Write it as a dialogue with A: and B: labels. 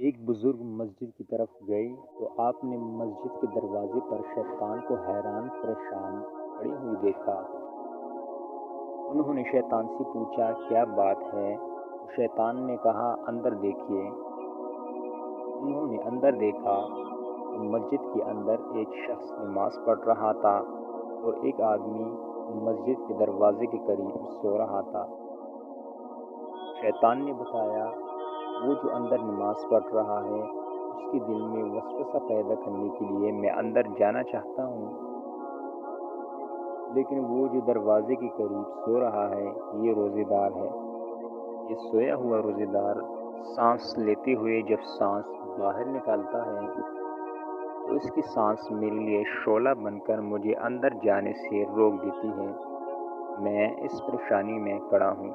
A: ایک بزرگ مسجد کی طرف گئے تو آپ نے مسجد کے دروازے پر شیطان کو حیران پریشان کھڑی ہوئی دیکھا۔ انہوں نے شیطان سے پوچھا کیا بات ہے؟ تو شیطان نے کہا اندر دیکھیے۔ انہوں نے اندر دیکھا تو مسجد کے اندر ایک شخص نماز پڑھ رہا تھا اور ایک آدمی مسجد کے دروازے کے قریب سو رہا تھا۔ شیطان نے بتایا وہ جو اندر نماز پڑھ رہا ہے اس کے دل میں وسوسہ پیدا کرنے کے لیے میں اندر جانا چاہتا ہوں، لیکن وہ جو دروازے کے قریب سو رہا ہے یہ روزے دار ہے۔ یہ سویا ہوا روزے دار سانس لیتے ہوئے جب سانس باہر نکالتا ہے تو اس کی سانس میرے لیے شعلہ بن کر مجھے اندر جانے سے روک دیتی ہے۔ میں اس پریشانی میں پڑا ہوں۔